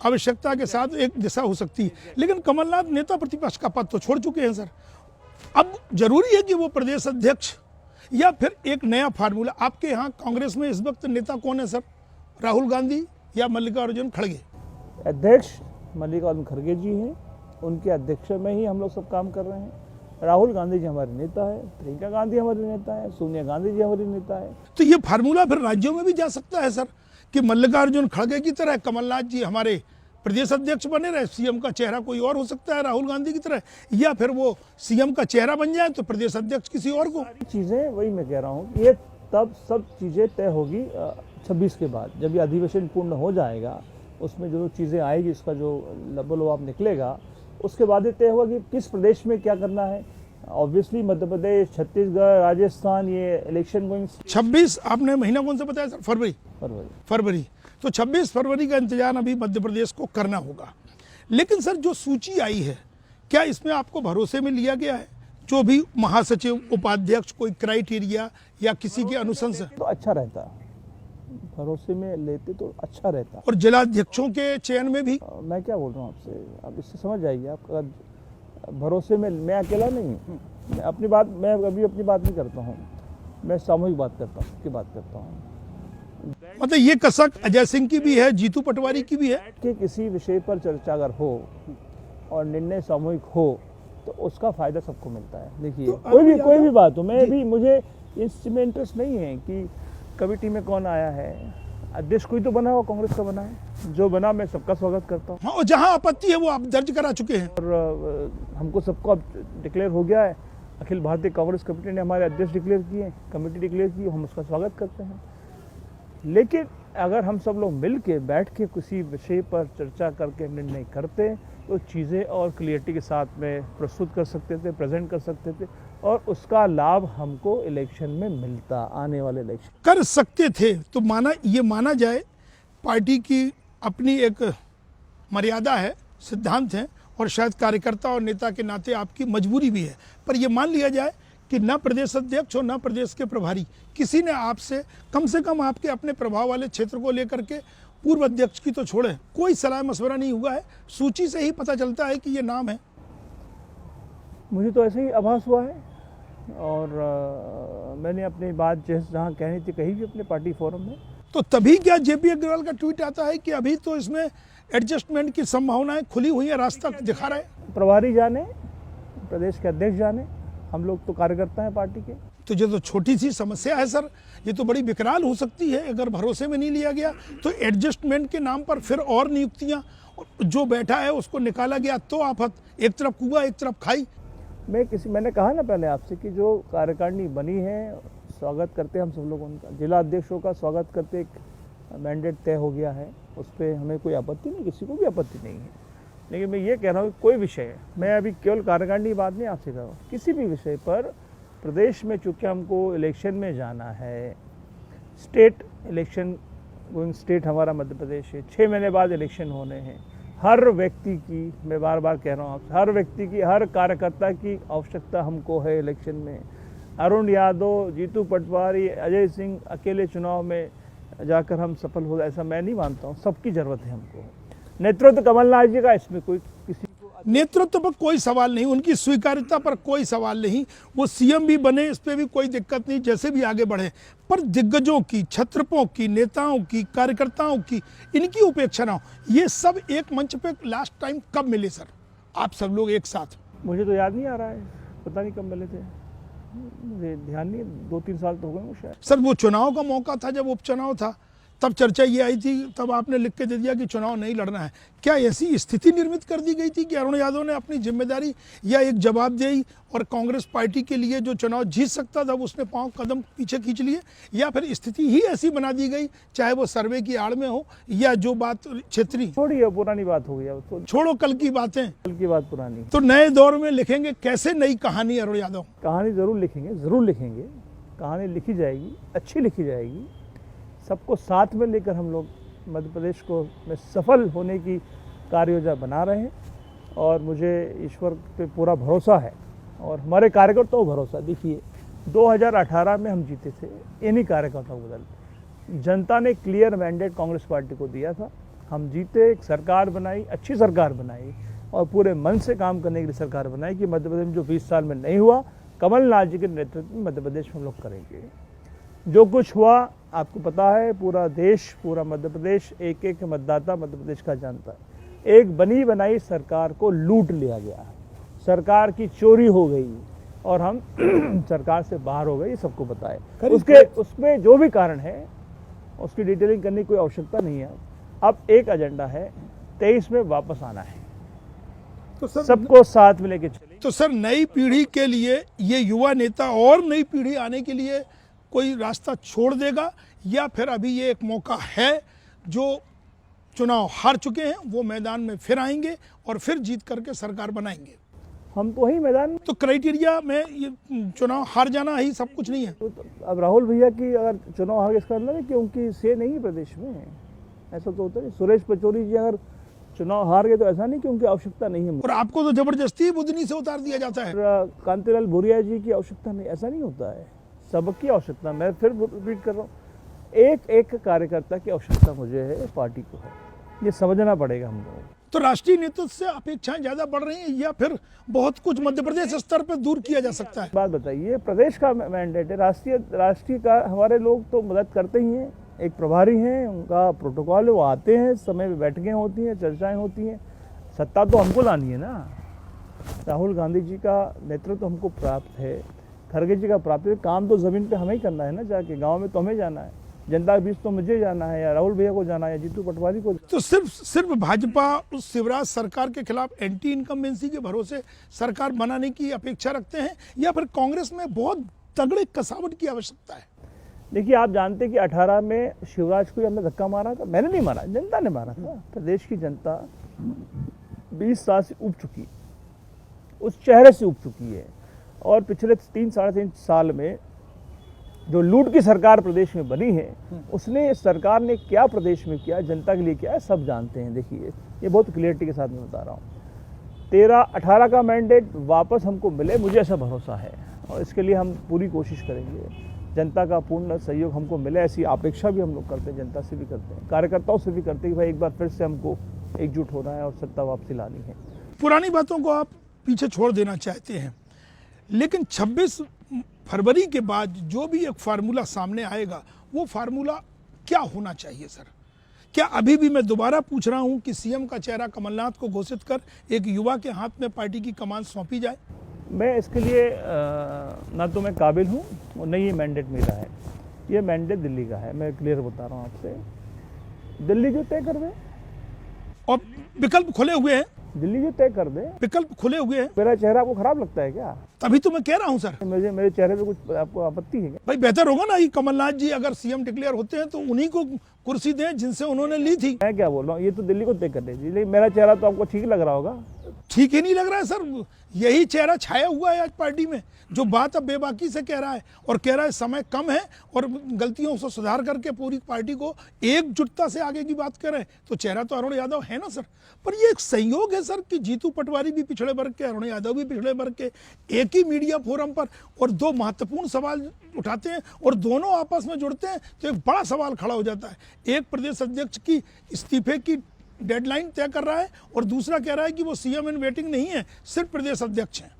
[SPEAKER 1] आवश्यकता के साथ एक दिशा हो सकती है, लेकिन कमलनाथ नेता प्रतिपक्ष का पद तो छोड़ चुके हैं सर। अब जरूरी है कि वो प्रदेश अध्यक्ष या फिर एक नया फार्मूला? आपके यहाँ कांग्रेस में इस वक्त नेता कौन है सर? राहुल गांधी या मल्लिकार्जुन खड़गे?
[SPEAKER 2] अध्यक्ष मल्लिकार्जुन खड़गे जी हैं, उनके अध्यक्ष में ही हम लोग सब काम कर रहे हैं। राहुल गांधी जी हमारे नेता है, प्रियंका गांधी हमारे नेता है, सोनिया गांधी जी हमारी नेता है।
[SPEAKER 1] तो ये फार्मूला फिर राज्यों में भी जा सकता है सर कि मल्लिकार्जुन खड़गे की तरह कमलनाथ जी हमारे प्रदेश अध्यक्ष बने रहे, सीएम का चेहरा कोई और हो सकता है राहुल गांधी की तरह, या फिर वो सीएम का चेहरा बन जाए तो प्रदेश अध्यक्ष किसी और को।
[SPEAKER 2] चीज़ें वही मैं कह रहा हूँ, ये तब सब चीज़ें तय होगी 26 के बाद, जब ये अधिवेशन पूर्ण हो जाएगा, उसमें जो चीज़ें आएगी, उसका जो लबोलबाब निकलेगा, उसके बाद ये तय होगा कि किस प्रदेश में क्या करना है। ऑब्वियसली मध्य प्रदेश, छत्तीसगढ़, राजस्थान, ये इलेक्शन गोइंग
[SPEAKER 1] 26, आपने महीना कौन सा बताया सर? फरवरी। तो 26 फरवरी का इंतजार अभी मध्य प्रदेश को करना होगा। लेकिन सर जो सूची आई है, क्या इसमें आपको भरोसे में लिया गया है? जो भी महासचिव, उपाध्यक्ष, कोई क्राइटेरिया या किसी की अनुशंसा?
[SPEAKER 2] तो अच्छा रहता, भरोसे में लेते तो अच्छा रहता।
[SPEAKER 1] और जिलाध्यक्षों के चयन में भी?
[SPEAKER 2] मैं क्या बोल रहा हूँ आपसे, आप इससे समझ जाइए। आप भरोसे में, मैं अकेला नहीं हूँ, मैं अपनी बात नहीं करता हूँ, मैं सामूहिक बात करता हूँ, की बात करता हूँ।
[SPEAKER 1] मतलब ये कसक अजय सिंह की भी है, जीतू पटवारी की भी है
[SPEAKER 2] कि किसी विषय पर चर्चा अगर हो और निर्णय सामूहिक हो तो उसका फ़ायदा सबको मिलता है। देखिए
[SPEAKER 1] तो
[SPEAKER 2] कोई भी बात हो, मुझे इसमें इंटरेस्ट नहीं है कि कमेटी में कौन आया है। अध्यक्ष कोई तो बना हो, कांग्रेस का बना है, जो बना मैं सबका स्वागत करता हूँ।
[SPEAKER 1] हाँ, और जहां आपत्ति है वो आप दर्ज करा चुके हैं।
[SPEAKER 2] और हमको सबको अब डिक्लेयर हो गया है, अखिल भारतीय कांग्रेस कमेटी ने हमारे अध्यक्ष डिक्लेयर किए, कमेटी डिक्लेयर की, हम उसका स्वागत करते हैं। लेकिन अगर हम सब लोग मिल के बैठ के किसी विषय पर चर्चा करके निर्णय करते तो चीज़ें और क्लियरिटी के साथ में प्रस्तुत कर सकते थे, प्रेजेंट कर सकते थे, और उसका लाभ हमको इलेक्शन में मिलता, आने वाले इलेक्शन
[SPEAKER 1] कर सकते थे। तो माना जाए पार्टी की अपनी एक मर्यादा है, सिद्धांत है, और शायद कार्यकर्ता और नेता के नाते आपकी मजबूरी भी है। पर यह मान लिया जाए कि न प्रदेश अध्यक्ष और न प्रदेश के प्रभारी किसी ने आपसे कम से कम आपके अपने प्रभाव वाले क्षेत्र को लेकर के, पूर्व अध्यक्ष की तो छोड़े, कोई सलाह मशवरा नहीं हुआ है। सूची से ही पता चलता है कि ये नाम है।
[SPEAKER 2] मुझे तो ऐसे ही आभास हुआ है। और मैंने अपनी बात जहाँ कहनी थी कही भी अपने पार्टी फोरम में।
[SPEAKER 1] तो तभी क्या जेपी अग्रवाल का ट्वीट आता है कि अभी तो इसमें एडजस्टमेंट की संभावनाएं खुली हुई है, रास्ता दिखा रहा है।
[SPEAKER 2] प्रभारी जाने, प्रदेश के अध्यक्ष जाने, हम लोग तो कार्यकर्ता हैं पार्टी के।
[SPEAKER 1] तो ये तो छोटी सी समस्या है सर, ये तो बड़ी विकराल हो सकती है अगर भरोसे में नहीं लिया गया तो। एडजस्टमेंट के नाम पर फिर और नियुक्तियां, जो बैठा है उसको निकाला गया तो आफत, एक तरफ कुआ एक तरफ खाई।
[SPEAKER 2] मैंने कहा ना पहले आपसे कि जो कार्यकारिणी बनी है, स्वागत करते हैं हम सब लोग उनका। जिला अध्यक्षों का स्वागत करते, एक मैंडेट तय हो गया है, उस पर हमें कोई आपत्ति नहीं, किसी को भी आपत्ति नहीं है। लेकिन मैं ये कह रहा हूँ कोई विषय है, मैं अभी केवल कार्यकारिणी बात नहीं आपसे कर रहा हूँ, किसी भी विषय पर प्रदेश में चूँकि हमको इलेक्शन में जाना है, स्टेट इलेक्शन, गोइंग स्टेट हमारा मध्य प्रदेश है, 6 महीने बाद इलेक्शन होने हैं। हर व्यक्ति की, मैं बार बार कह रहा हूँ आपसे, हर व्यक्ति की, हर कार्यकर्ता की आवश्यकता हमको है इलेक्शन में। अरुण यादव, जीतू पटवारी, अजय सिंह अकेले चुनाव में जाकर हम सफल हो, ऐसा मैं नहीं मानता हूँ। सबकी ज़रूरत है हमको। नेतृत्व कमलनाथ जी का, इसमें कोई किसी को नेतृत्व
[SPEAKER 1] पर कोई सवाल नहीं, उनकी स्वीकार्यता पर कोई सवाल नहीं, वो सीएम भी बने, इस पर भी कोई दिक्कत नहीं, जैसे भी आगे बढ़े। पर दिग्गजों की, छत्रपों की, नेताओं की, कार्यकर्ताओं की, इनकी उपेक्षा ना हो। ये सब एक मंच पे लास्ट टाइम कब मिले सर, आप सब लोग एक साथ?
[SPEAKER 2] मुझे तो याद नहीं आ रहा है, पता नहीं कब मिले थे, मुझे ध्यान नहीं, 2-3 साल तो हो गए शायद।
[SPEAKER 1] सर वो चुनाव का मौका था, जब उपचुनाव था, तब चर्चा ये आई थी, तब आपने लिख के दे दिया कि चुनाव नहीं लड़ना है। क्या ऐसी स्थिति निर्मित कर दी गई थी कि अरुण यादव ने अपनी जिम्मेदारी या एक जवाबदेही और कांग्रेस पार्टी के लिए जो चुनाव जीत सकता था उसने पांव कदम पीछे खींच लिए, या फिर स्थिति ही ऐसी बना दी गई, चाहे वो सर्वे की आड़ में हो या जो बात क्षेत्रीय?
[SPEAKER 2] छोड़िए, पुरानी बात हो गई, तो
[SPEAKER 1] छोड़ो कल की बातें,
[SPEAKER 2] कल की बात पुरानी।
[SPEAKER 1] तो नए दौर में लिखेंगे कैसे नई कहानी अरुण यादव?
[SPEAKER 2] कहानी जरूर लिखेंगे, कहानी लिखी जाएगी, अच्छी लिखी जाएगी। सबको साथ में लेकर हम लोग मध्य प्रदेश को में सफल होने की कार्य योजना बना रहे हैं, और मुझे ईश्वर पे पूरा भरोसा है और हमारे कार्यकर्ताओं को भरोसा। देखिए 2018 में हम जीते थे इन्हीं कार्यकर्ताओं को बदल, जनता ने क्लियर मैंडेट कांग्रेस पार्टी को दिया था, हम जीते, एक सरकार बनाई, अच्छी सरकार बनाई, और पूरे मन से काम करने के लिए सरकार बनाई कि मध्य प्रदेश में जो 20 साल में नहीं हुआ, कमलनाथ जी के नेतृत्व में मध्य प्रदेश में हम लोग करेंगे। जो कुछ हुआ आपको पता है, पूरा देश, पूरा मध्य प्रदेश, एक एक मतदाता मध्य प्रदेश का जानता है। एक बनी बनाई सरकार को लूट लिया गया, सरकार की चोरी हो गई और हम सरकार से बाहर हो गए, ये सबको पता है। उसमें जो भी कारण है उसकी डिटेलिंग करने की कोई आवश्यकता नहीं है। अब एक एजेंडा है, 23 में वापस आना है, तो सबको साथ में लेके चलेंगे।
[SPEAKER 1] तो सर नई पीढ़ी के लिए ये युवा नेता और नई पीढ़ी आने के लिए कोई रास्ता छोड़ देगा, या फिर अभी ये एक मौका है, जो चुनाव हार चुके हैं वो मैदान में फिर आएंगे और फिर जीत करके सरकार बनाएंगे?
[SPEAKER 2] हम तो वही मैदान में,
[SPEAKER 1] तो क्राइटेरिया में ये चुनाव हार जाना ही सब कुछ नहीं है।
[SPEAKER 2] तो अब राहुल भैया की अगर चुनाव हार, इसका मतलब है कि उनकी से नहीं है प्रदेश में, ऐसा तो होता नहीं। सुरेश पचौरी जी अगर चुनाव हार गए तो ऐसा नहीं कि उनकी आवश्यकता नहीं है,
[SPEAKER 1] और आपको तो जबरदस्ती बुधनी से उतार दिया जाता है।
[SPEAKER 2] कांतिलाल भूरिया जी की आवश्यकता नहीं, ऐसा नहीं होता है, सबकी आवश्यकता। मैं फिर रिपीट कर रहा हूँ, एक एक कार्यकर्ता की आवश्यकता मुझे है, पार्टी को है, ये समझना पड़ेगा हम लोगों को।
[SPEAKER 1] तो राष्ट्रीय नेतृत्व से अपेक्षाएं ज्यादा बढ़ रही हैं, या फिर बहुत कुछ मध्य प्रदेश स्तर पर दूर किया जा सकता है?
[SPEAKER 2] बात बताइए, प्रदेश का मैंडेट है, राष्ट्रीय का हमारे लोग तो मदद करते ही हैं। एक प्रभारी हैं, उनका प्रोटोकॉल है, वो आते हैं, समय पे बैठकें होती हैं, चर्चाएं होती हैं। सत्ता तो हमको लानी है ना, राहुल गांधी जी का नेतृत्व हमको प्राप्त है, खड़गे जी का प्राप्त है। काम तो ज़मीन पे हमें ही करना है ना, जाके गांव में तो हमें जाना है, जनता के बीच तो मुझे जाना है, या राहुल भैया को जाना है, या जीतू पटवारी को।
[SPEAKER 1] तो सिर्फ भाजपा उस शिवराज सरकार के खिलाफ एंटी इनकम्बेंसी के भरोसे सरकार बनाने की अपेक्षा रखते हैं, या फिर कांग्रेस में बहुत तगड़े कसावट की आवश्यकता है?
[SPEAKER 2] देखिए, आप जानते हैं कि 18 में शिवराज को हमने धक्का मारा था, मैंने नहीं मारा, जनता ने मारा था। प्रदेश की जनता 20 साल से उब चुकी है, उस चेहरे से उब चुकी है, और पिछले 3-3.5 साल में जो लूट की सरकार प्रदेश में बनी है, उसने सरकार ने क्या प्रदेश में किया, जनता के लिए क्या है, सब जानते हैं। देखिए, ये बहुत क्लियरिटी के साथ मैं बता रहा हूँ। 13-18 का मैंडेट वापस हमको मिले, मुझे ऐसा भरोसा है, और इसके लिए हम पूरी कोशिश करेंगे। जनता का पूर्ण सहयोग हमको मिले, ऐसी अपेक्षा भी हम लोग करते हैं, जनता से भी करते हैं, कार्यकर्ताओं से भी करते हैं कि भाई एक बार फिर से हमको एकजुट होना है और सत्ता वापसी लानी है।
[SPEAKER 1] पुरानी बातों को आप पीछे छोड़ देना चाहते हैं, लेकिन 26 फरवरी के बाद जो भी एक फार्मूला सामने आएगा, वो फार्मूला क्या होना चाहिए सर? क्या अभी भी मैं दोबारा पूछ रहा हूं कि सीएम का चेहरा कमलनाथ को घोषित कर एक युवा के हाथ में पार्टी की कमान सौंपी जाए?
[SPEAKER 2] मैं इसके लिए ना तो मैं काबिल हूँ और नहीं ये मैंडेट मेरा है, ये मैंडेट दिल्ली का है। मैं क्लियर बता रहा हूँ आपसे, दिल्ली जो तय कर दे,
[SPEAKER 1] और विकल्प खुले हुए हैं,
[SPEAKER 2] दिल्ली जो तय कर दे,
[SPEAKER 1] विकल्प खुले हुए हैं।
[SPEAKER 2] मेरा चेहरा आपको खराब लगता है क्या?
[SPEAKER 1] तभी तो मैं कह रहा हूं सर,
[SPEAKER 2] मेरे चेहरे पे कुछ आपको आपत्ति है क्या?
[SPEAKER 1] भाई बेहतर होगा ना कि कमलनाथ जी अगर सीएम डिक्लेयर होते हैं तो उन्हीं को कुर्सी दें जिनसे उन्होंने ली थी।
[SPEAKER 2] मैं क्या बोल रहा हूँ, ये तो दिल्ली को तय कर देगी, लेकिन मेरा चेहरा तो आपको ठीक लग रहा होगा।
[SPEAKER 1] ठीक ही नहीं लग रहा है सर, यही चेहरा छाया हुआ है आज पार्टी में, जो बात अब बेबाकी से कह रहा है, और कह रहा है समय कम है और गलतियों से सुधार करके पूरी पार्टी को एकजुटता से आगे की बात कर रहे हैं। तो चेहरा तो अरुण यादव है ना सर, पर ये एक संयोग है सर कि जीतू पटवारी भी पिछड़े वर्ग के, अरुण यादव भी पिछड़े वर्ग के, एक ही मीडिया फोरम पर और दो महत्वपूर्ण सवाल उठाते हैं और दोनों आपस में जुड़ते हैं, तो एक बड़ा सवाल खड़ा हो जाता है। एक प्रदेश अध्यक्ष की इस्तीफे की डेडलाइन तय कर रहा है और दूसरा कह रहा है कि वो सीएम इन वेटिंग नहीं है, सिर्फ प्रदेश अध्यक्ष हैं।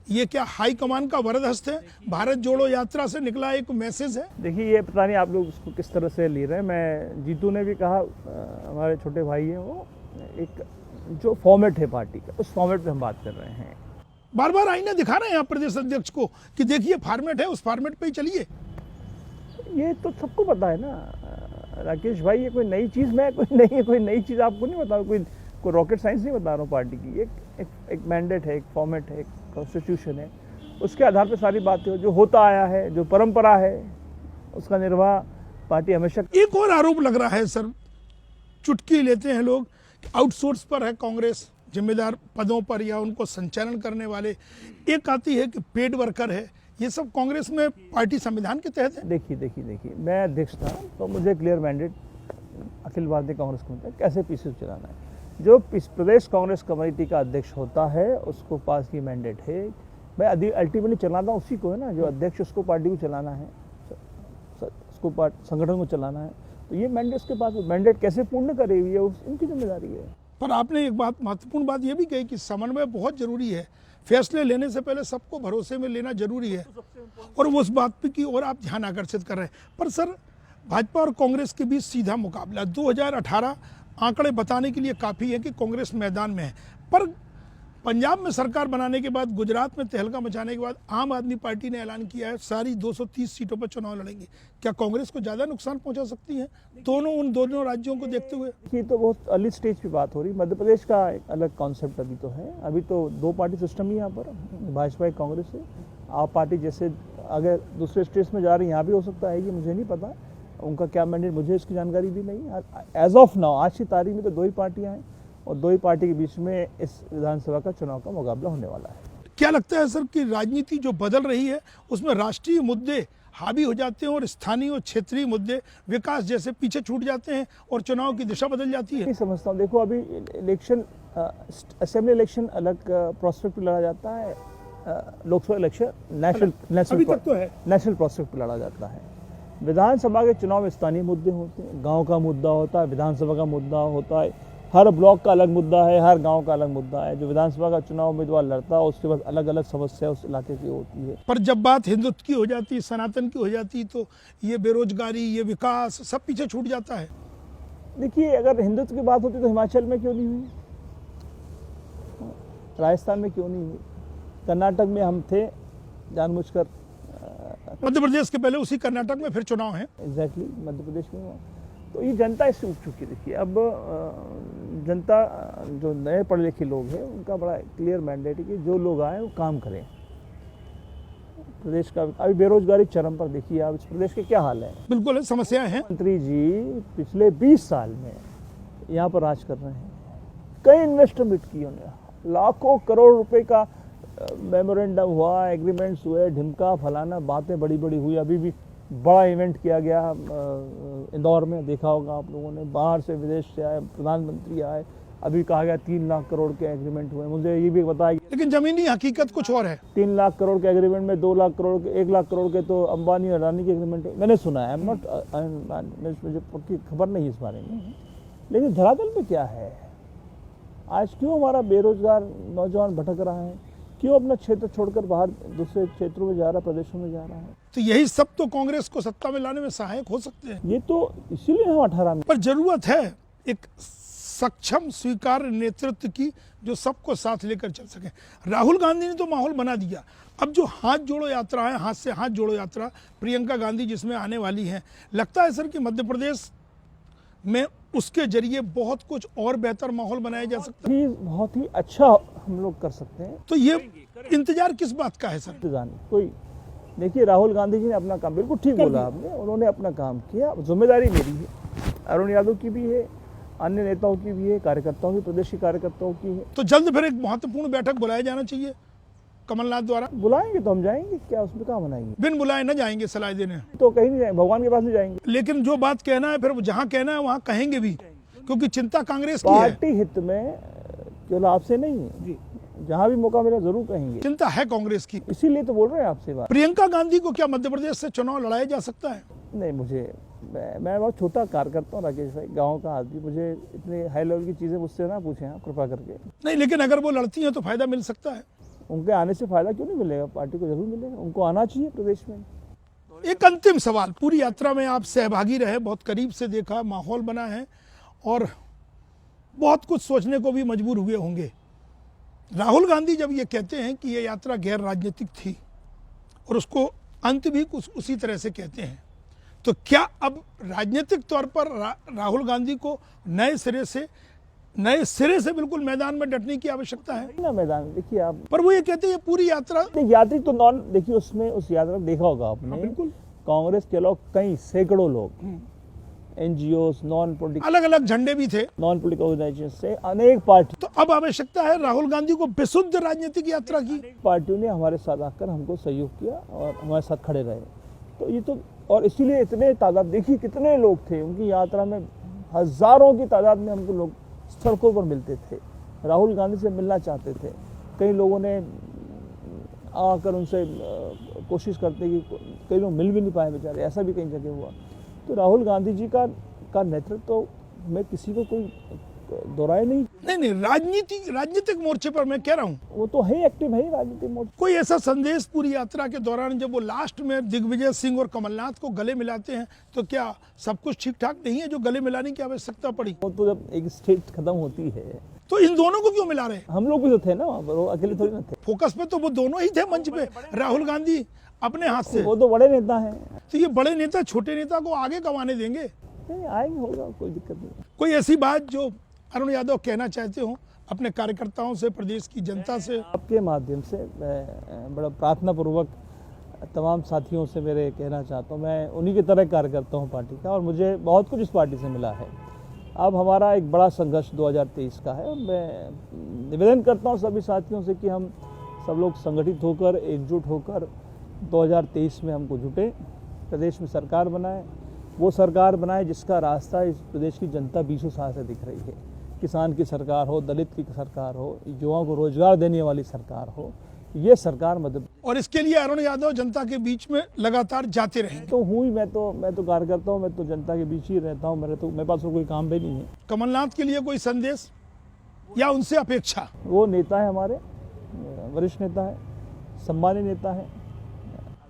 [SPEAKER 1] ये क्या हाईकमान का वरदहस्त है? भारत जोड़ो यात्रा से निकला एक मैसेज है?
[SPEAKER 2] देखिए, ये पता नहीं आप लोग इसको किस तरह से ले रहे हैं। मैं, जीतू ने भी कहा, हमारे छोटे भाई हैं, वो एक जो फॉर्मेट है पार्टी का, उस फॉर्मेट पे हम बात कर रहे हैं।
[SPEAKER 1] बार बार आईना दिखा रहे हैं आप प्रदेश अध्यक्ष को कि देखिए फॉर्मेट है, उस फॉर्मेट पे ही चलिए।
[SPEAKER 2] ये तो सबको पता है ना राकेश भाई, ये कोई नई चीज़ मैं कोई नई चीज़ आपको नहीं बता रहा, कोई रॉकेट साइंस नहीं बता रहा हूँ। पार्टी की एक मैंडेट है, एक फॉर्मेट है, एक कॉन्स्टिट्यूशन है, उसके आधार पर सारी बातें जो होता आया है, जो परंपरा है, उसका निर्वाह पार्टी हमेशा।
[SPEAKER 1] एक और आरोप लग रहा है सर, चुटकी लेते हैं लोग, आउटसोर्स पर है कांग्रेस जिम्मेदार पदों पर या उनको संचालन करने वाले। एक आती है कि पेड वर्कर है, ये सब कांग्रेस में पार्टी संविधान के तहत है।
[SPEAKER 2] देखिए, मैं अध्यक्ष था तो मुझे clear mandate Akhil Bharatiya Congress committee कैसे पीसी चलाना है। जो प्रदेश कांग्रेस कमेटी का अध्यक्ष होता है उसको पास की मैंडेट है। मैं अल्टीमेटली चलाना उसी को है ना, जो अध्यक्ष, उसको पार्टी को चलाना है, उसको संगठन को चलाना है। तो ये मैंडेट उसके पास, मैंडेट कैसे पूर्ण करे ये उनकी जिम्मेदारी है।
[SPEAKER 1] पर आपने एक बात, महत्वपूर्ण बात ये भी कही कि समन्वय बहुत जरूरी है, फैसले लेने से पहले सबको भरोसे में लेना जरूरी है, और उस बात की ओर आप ध्यान आकर्षित कर रहे हैं। पर सर, भाजपा और कांग्रेस के बीच सीधा मुकाबला 2018 आंकड़े बताने के लिए काफ़ी है कि कांग्रेस मैदान में है, पर पंजाब में सरकार बनाने के बाद, गुजरात में तहलका मचाने के बाद आम आदमी पार्टी ने ऐलान किया है सारी 230 सीटों पर चुनाव लड़ेंगे। क्या कांग्रेस को ज़्यादा नुकसान पहुंचा सकती है उन दोनों राज्यों को देखते हुए?
[SPEAKER 2] ये तो बहुत अर्ली स्टेज पे बात हो रही। मध्य प्रदेश का एक अलग कॉन्सेप्ट अभी तो है, अभी तो दो पार्टी सिस्टम ही यहाँ पर, भाजपा कांग्रेस है। आप पार्टी जैसे अगर दूसरे स्टेट्स में जा रही, यहाँ भी हो सकता है, ये मुझे नहीं पता उनका क्या मैंडेट, मुझे इसकी जानकारी भी नहीं। एज ऑफ नाउ, आज की तारीख में तो दो ही पार्टियाँ हैं और दो ही पार्टी के बीच में इस विधानसभा का चुनाव का मुकाबला होने वाला है।
[SPEAKER 1] क्या लगता है सर कि राजनीति जो बदल रही है उसमें राष्ट्रीय मुद्दे हावी हो जाते हैं और स्थानीय और क्षेत्रीय मुद्दे, विकास जैसे पीछे छूट जाते हैं और चुनाव की दिशा बदल जाती है?
[SPEAKER 2] नहीं समझता हूँ। देखो, अभी इलेक्शन, असेंबली इलेक्शन अलग प्रोस्पेक्ट पे लड़ा जाता है, लोकसभा इलेक्शन नेशनल प्रोस्पेक्ट पे लड़ा जाता है। विधानसभा के चुनाव में स्थानीय मुद्दे होते हैं, गांव का मुद्दा होता है, विधानसभा का मुद्दा होता है, हर ब्लॉक का अलग मुद्दा है, हर गांव का अलग मुद्दा है। जो विधानसभा का चुनाव उम्मीदवार लड़ता है उसके बाद अलग अलग समस्या उस इलाके की होती है।
[SPEAKER 1] पर जब बात हिंदुत्व की हो जाती, सनातन की हो जाती, तो ये बेरोजगारी, ये विकास सब पीछे छूट जाता है।
[SPEAKER 2] देखिए, अगर हिंदुत्व की बात होती तो हिमाचल में क्यों नहीं हुई? राजस्थान में क्यों नहीं हुई? कर्नाटक में हम थे जानबूझकर।
[SPEAKER 1] मध्य प्रदेश के पहले उसी कर्नाटक में फिर चुनाव है।
[SPEAKER 2] एग्जैक्टली मध्य प्रदेश में हुआ। तो ये जनता इससे उठ चुकी है। देखिए अब जनता जो नए पढ़े लिखे लोग हैं उनका बड़ा क्लियर मैंडेट है कि जो लोग आए वो काम करें। प्रदेश का अभी बेरोजगारी चरम पर, देखिए आप इस प्रदेश के क्या हाल है।
[SPEAKER 1] बिल्कुल समस्याएं हैं।
[SPEAKER 2] मंत्री जी पिछले 20 साल में यहाँ पर राज कर रहे हैं। कई इन्वेस्टमेंट किए उन्होंने, लाखों करोड़ रुपए का मेमोरेंडम हुआ, एग्रीमेंट्स हुए, ढिमका फलाना बातें बड़ी बड़ी हुई। अभी भी बड़ा इवेंट किया गया इंदौर में, देखा होगा आप लोगों ने। बाहर से विदेश से आए प्रधानमंत्री आए, अभी कहा गया 3 लाख करोड़ के एग्रीमेंट हुए। मुझे ये भी बताया,
[SPEAKER 1] लेकिन जमीनी हकीकत कुछ और है।
[SPEAKER 2] 3 लाख करोड़ के एग्रीमेंट में 2 लाख करोड़ के, 1 लाख करोड़ के तो अंबानी और अडानी के एग्रीमेंट मैंने सुना है। मुझे पक्की खबर नहीं इस बारे में, लेकिन धरातल पे क्या है? आज क्यों हमारा बेरोजगार नौजवान भटक रहा है? क्यों अपना क्षेत्र छोड़कर बाहर दूसरे क्षेत्रों में जा रहा है, प्रदेशों में जा रहा है?
[SPEAKER 1] तो यही सब तो कांग्रेस को सत्ता में लाने में सहायक हो सकते हैं।
[SPEAKER 2] ये तो इसीलिए हम 18 में,
[SPEAKER 1] पर जरूरत है एक सक्षम स्वीकार्य नेतृत्व की जो सबको साथ लेकर चल सके। राहुल गांधी ने तो माहौल बना दिया। अब जो हाथ जोड़ो यात्रा है, हाथ से हाथ जोड़ो यात्रा प्रियंका गांधी जिसमें आने वाली है, लगता है सर कि मध्य प्रदेश में उसके जरिए बहुत कुछ और बेहतर माहौल बनाया जा सकता है।
[SPEAKER 2] बहुत ही अच्छा हम लोग कर सकते हैं।
[SPEAKER 1] तो ये इंतजार किस बात का है सर?
[SPEAKER 2] कोई देखिए, राहुल गांधी जी ने अपना काम, बिल्कुल ठीक बोला आपने, उन्होंने अपना काम किया। जिम्मेदारी मेरी है, अरुण यादव की भी है, अन्य नेताओं की भी है, कार्यकर्ताओं की, प्रदेश के कार्यकर्ताओं की है।
[SPEAKER 1] तो जल्द फिर एक महत्वपूर्ण बैठक बुलाया जाना चाहिए कमलनाथ द्वारा।
[SPEAKER 2] बुलाएंगे तो हम जाएंगे, क्या उसमें कहाँ मनाएंगे?
[SPEAKER 1] बिन बुलाए न जाएंगे सलाह देने,
[SPEAKER 2] तो कहीं नहीं जाएंगे, भगवान के पास नहीं जाएंगे।
[SPEAKER 1] लेकिन जो बात कहना है फिर जहाँ कहना है वहाँ कहेंगे भी, क्योंकि चिंता कांग्रेस की है।
[SPEAKER 2] पार्टी हित में केवल आपसे नहीं है, जहाँ भी मौका मिला जरूर कहेंगे।
[SPEAKER 1] चिंता है कांग्रेस की,
[SPEAKER 2] इसीलिए तो बोल रहे हैं आपसे बात।
[SPEAKER 1] प्रियंका गांधी को क्या मध्य प्रदेश से चुनाव लड़ाया जा सकता है?
[SPEAKER 2] नहीं, मैं बहुत छोटा कार्यकर्ता हूँ राकेश भाई, गाँव का आदमी, मुझे इतने हाई लेवल की चीज़ें मुझसे ना पूछें आप कृपा करके।
[SPEAKER 1] नहीं, लेकिन अगर वो लड़ती हैं तो फायदा मिल सकता है।
[SPEAKER 2] उनके आने से फायदा क्यों नहीं मिलेगा? पार्टी को जरूर मिलेगा, उनको आना चाहिए प्रदेश में।
[SPEAKER 1] एक अंतिम सवाल, पूरी यात्रा में आप सहभागी रहे, बहुत करीब से देखा, माहौल बना है और बहुत कुछ सोचने को भी मजबूर हुए होंगे। राहुल गांधी जब ये कहते हैं कि ये यात्रा गैर राजनीतिक थी और उसको अंत भी कुछ उसी तरह से कहते हैं, तो क्या अब राजनीतिक तौर पर राहुल गांधी को नए सिरे से बिल्कुल मैदान में डटने की आवश्यकता है?
[SPEAKER 2] ना मैदान, देखिए आप,
[SPEAKER 1] पर वो ये कहते हैं पूरी यात्रा,
[SPEAKER 2] यात्री तो नॉन, देखिए उसमें उस यात्रा देखा होगा आपने,
[SPEAKER 1] बिल्कुल
[SPEAKER 2] कांग्रेस के लोग कई सैकड़ों लोग, एनजीओ, नॉन पॉलिटिकल,
[SPEAKER 1] अलग अलग झंडे भी थे,
[SPEAKER 2] नॉन पॉलिटिकल ऑर्गेनाइजेशन से अनेक पार्टी।
[SPEAKER 1] तो अब आवश्यकता है राहुल गांधी को विशुद्ध राजनीतिक यात्रा की।
[SPEAKER 2] पार्टियों ने हमारे साथ आकर हमको सहयोग किया और हमारे साथ खड़े रहे, तो ये तो, और इसीलिए इतने तादाद, देखिए कितने लोग थे उनकी यात्रा में, हजारों की तादाद में हमको लोग सड़कों पर मिलते थे, राहुल गांधी से मिलना चाहते थे। कई लोगों ने आकर उनसे कोशिश करते कि कई लोग मिल भी नहीं पाए बेचारे, ऐसा भी कई जगह हुआ। तो राहुल गांधी जी का नेतृत्व में किसी को कोई दोहराए नहीं।
[SPEAKER 1] राजनीतिक मोर्चे पर मैं कह रहा हूँ,
[SPEAKER 2] वो तो है एक्टिव है राजनीतिक मोर्चे।
[SPEAKER 1] कोई ऐसा संदेश पूरी यात्रा के दौरान जब वो लास्ट में दिग्विजय सिंह और कमलनाथ को गले मिलाते हैं, तो क्या सब कुछ ठीक ठाक नहीं है जो गले मिलाने की आवश्यकता पड़ी?
[SPEAKER 2] वो तो जब एक स्टेट खत्म होती है
[SPEAKER 1] तो इन दोनों को क्यों मिला रहे?
[SPEAKER 2] हम लोग भी तो थे ना वहाँ पर, वो अकेले थोड़ी ना थे।
[SPEAKER 1] फोकस पे तो वो दोनों ही थे मंच पे, राहुल गांधी अपने हाथ से।
[SPEAKER 2] वो तो बड़े नेता हैं।
[SPEAKER 1] तो ये बड़े नेता छोटे नेता को आगे कमाने देंगे?
[SPEAKER 2] नहीं, आएंगे, होगा, कोई दिक्कत नहीं।
[SPEAKER 1] कोई ऐसी बात जो अरुण यादव कहना चाहते हो अपने कार्यकर्ताओं से, प्रदेश की जनता से?
[SPEAKER 2] आपके माध्यम से मैं बड़ा प्रार्थना पूर्वक तमाम साथियों से मेरे कहना चाहता हूँ, मैं उन्हीं की तरह कार्यकर्ता हूँ पार्टी का, और मुझे बहुत कुछ इस पार्टी से मिला है। अब हमारा एक बड़ा संघर्ष 2023 का है, और मैं निवेदन करता हूँ सभी साथियों से कि हम सब लोग संगठित होकर, एकजुट होकर 2023 में हमको जुटे, प्रदेश में सरकार बनाए, वो सरकार बनाए जिसका रास्ता इस प्रदेश की जनता 20 साल से दिख रही है। किसान की सरकार हो, दलित की सरकार हो, युवाओं को रोजगार देने वाली सरकार हो, ये सरकार मदद।
[SPEAKER 1] और इसके लिए अरुण यादव जनता के बीच में लगातार जाते रहेंगे।
[SPEAKER 2] तो हूँ ही, मैं तो कार्यकर्ता हूँ, मैं तो जनता के बीच ही रहता हूँ, मेरे पास कोई काम भी नहीं है।
[SPEAKER 1] कमलनाथ के लिए कोई संदेश या उनसे अपेक्षा?
[SPEAKER 2] वो नेता है हमारे, वरिष्ठ नेता है, सम्मानीय नेता है।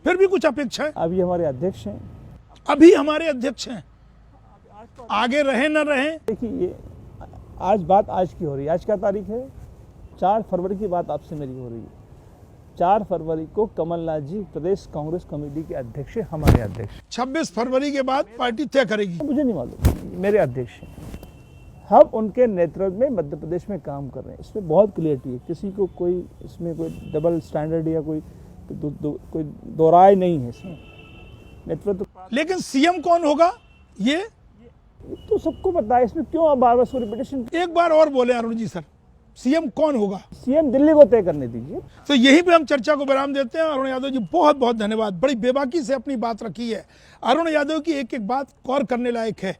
[SPEAKER 1] फिर भी कुछ अपेक्षा है?
[SPEAKER 2] अभी हमारे अध्यक्ष हैं।
[SPEAKER 1] अभी हमारे अध्यक्ष हैं, आगे रहे न रहे।
[SPEAKER 2] देखिए, ये आज बात आज की हो रही है। आज क्या तारीख है? 4 फरवरी की बात आपसे मेरी हो रही है। 4 फरवरी को कमलनाथ जी प्रदेश कांग्रेस कमेटी के अध्यक्ष हैं, हमारे अध्यक्ष।
[SPEAKER 1] 26 फरवरी के बाद पार्टी तय करेगी।
[SPEAKER 2] मुझे नहीं मालूम, मेरे अध्यक्ष हैं। हम उनके नेतृत्व में मध्य प्रदेश में काम कर रहे हैं। इसमें बहुत क्लियरिटी है, किसी को कोई इसमें कोई डबल स्टैंडर्ड या कोई दो राय नहीं है इसमें। नेतृत्व
[SPEAKER 1] लेकिन सीएम कौन होगा ये
[SPEAKER 2] तो सबको पता है, इसमें क्यों आप बार बार रिपीटेशन।
[SPEAKER 1] एक बार और बोले अरुण जी सर, सीएम कौन होगा?
[SPEAKER 2] सीएम दिल्ली को तय करने दीजिए।
[SPEAKER 1] तो यहीं पे हम चर्चा को विराम देते हैं। अरुण यादव जी बहुत बहुत धन्यवाद, बड़ी बेबाकी से अपनी बात रखी है। अरुण यादव की एक एक बात गौर करने लायक है।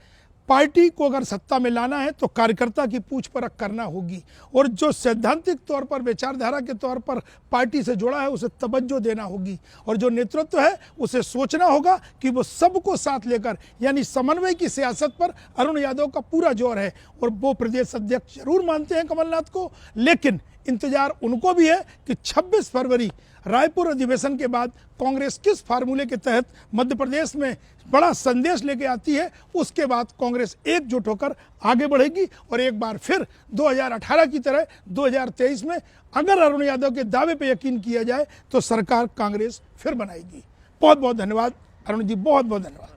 [SPEAKER 1] पार्टी को अगर सत्ता में लाना है तो कार्यकर्ता की पूछ परख करना होगी, और जो सैद्धांतिक तौर पर विचारधारा के तौर पर पार्टी से जुड़ा है उसे तवज्जो देना होगी, और जो नेतृत्व है उसे सोचना होगा कि वो सबको साथ लेकर, यानी समन्वय की सियासत पर अरुण यादव का पूरा जोर है। और वो प्रदेश अध्यक्ष जरूर मानते हैं कमलनाथ को, लेकिन इंतजार उनको भी है कि 26 फरवरी रायपुर अधिवेशन के बाद कांग्रेस किस फार्मूले के तहत मध्य प्रदेश में बड़ा संदेश लेके आती है। उसके बाद कांग्रेस एकजुट होकर आगे बढ़ेगी, और एक बार फिर 2018 की तरह 2023 में अगर अरुण यादव के दावे पे यकीन किया जाए तो सरकार कांग्रेस फिर बनाएगी। बहुत बहुत धन्यवाद अरुण जी, बहुत बहुत धन्यवाद।